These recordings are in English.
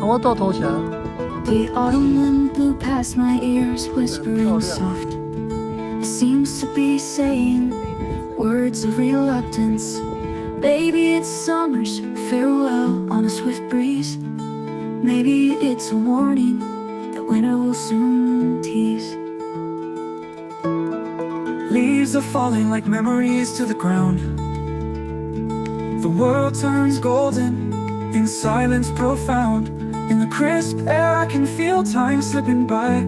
我都投降。The autumn wind blew past my ears, whispering soft. It seems to be saying words of reluctance. Baby, it's summer's farewell on a swift breeze. Maybe it's a warning that winter will soon tease. Leaves are falling like memories to the ground. The world turns golden in silence profound. In the crisp air I can feel time slipping by.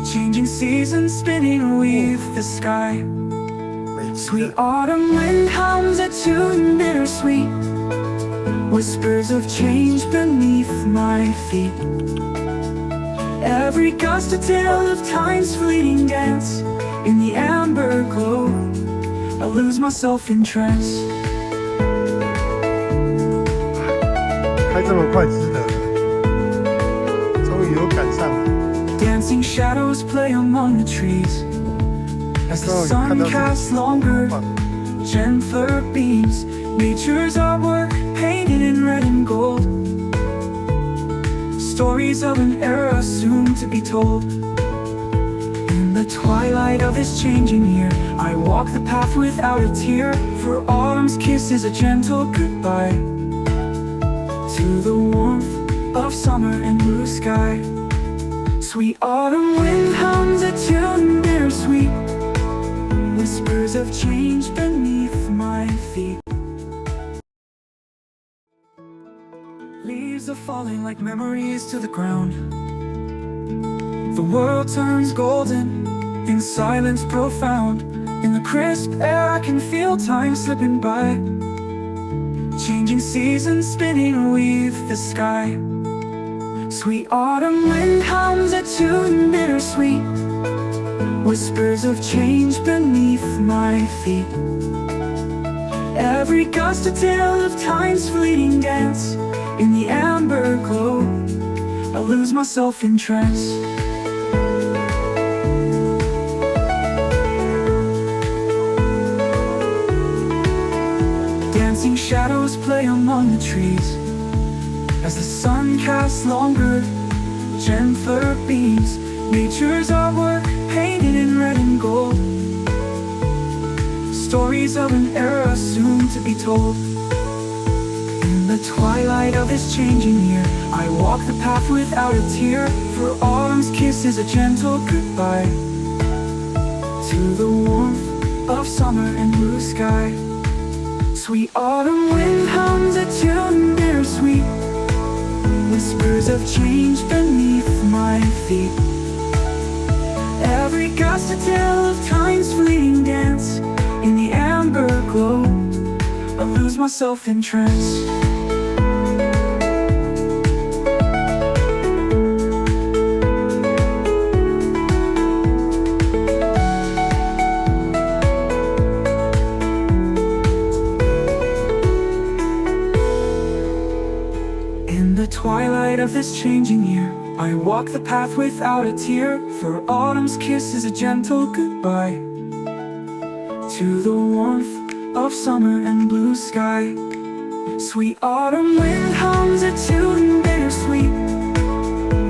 Changing seasons spinning with the sky. Sweet autumn wind hums a tune bittersweet. Whispers of change beneath my feet. Every gust a tale of time's fleeting dance. In the amber glow I lose myself in trance. 开这么快值得了，终于有赶上了。Dancing shadows play among the trees as the sun casts longer, gentler beams. Nature's artwork painted in red and gold. Stories of an era soon to be told. In the twilight of this changing year, I walk the path without a tear. For autumn's kiss is a gentle goodbye to the warmth of summer and blue sky. Sweet autumn wind hums a tune bittersweet. Whispers of change beneath my feet. Leaves are falling like memories to the ground. The world turns golden in silence profound. In the crisp air I can feel time slipping by. Changing seasons spinning with the sky. Sweet autumn wind hums a tune bittersweet. Whispers of change beneath my feet. Every gust a tale of time's fleeting dance. In the amber glow I lose myself in trance. Dancing shadows play among the trees as the sun casts longer, gentler beams. Nature's artwork painted in red and gold. Stories of an era soon to be told. In the twilight of this changing year, I walk the path without a tear. For autumn's kiss is a gentle goodbye to the warmth of summer and blue sky. Sweet autumn wind hums a tune bittersweet. Whispers of change beneath my feet. Every gust a tale of time's fleeting dance. In the amber glow I lose myself in trance. In the twilight of this changing year, I walk the path without a tear. For autumn's kiss is a gentle goodbye to the warmth of summer and blue sky. Sweet autumn wind hums a tune bittersweet.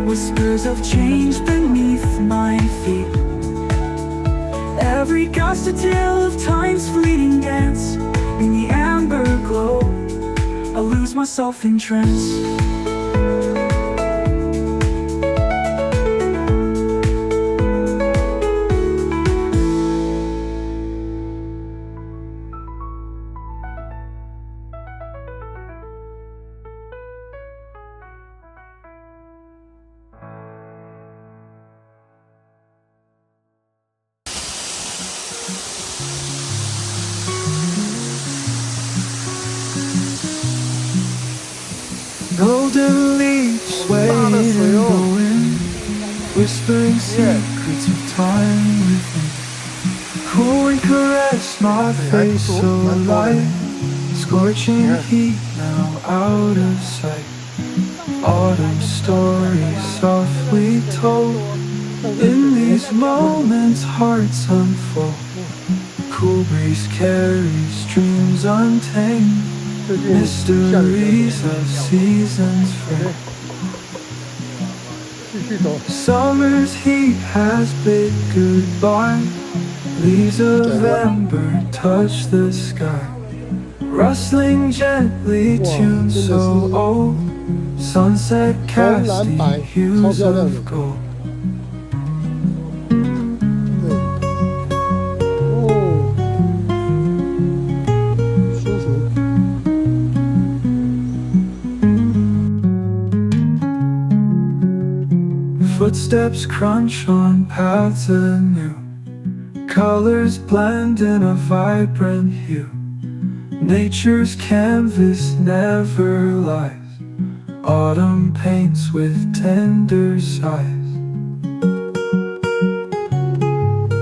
Whispers of change beneath my feet. Every gust a tale of time's fleeting dance. In the amber glow I lose myself in trance. Golden leaves sway in the wind, whispering secrets of time within. Cool and caress my face so light. Scorching heat now out of sight. Autumn stories softly told. In these moments hearts unfold. Cool breeze carries dreams untamed. Mysteries of seasons free. 续走。 Summer's heat has bid goodbye. Leaves of amber touch the sky. Rustling gently, tuned so old. Sunset casting hues of gold. 舒服。 Footsteps crunch on paths anew. Colors blend in a vibrant hue. Nature's canvas never lies. Autumn paints with tender sighs.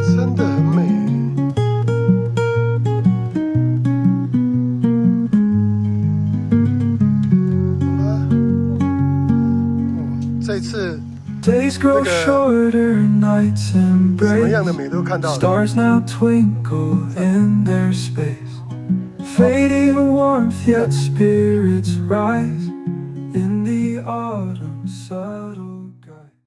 真的很美。好了，这一次 Days grow shorter, nights 什么样的 embrace. 美都看到了。 Stars now twinkle in their space. Fading warmth, yet spirits rise in the autumn subtle.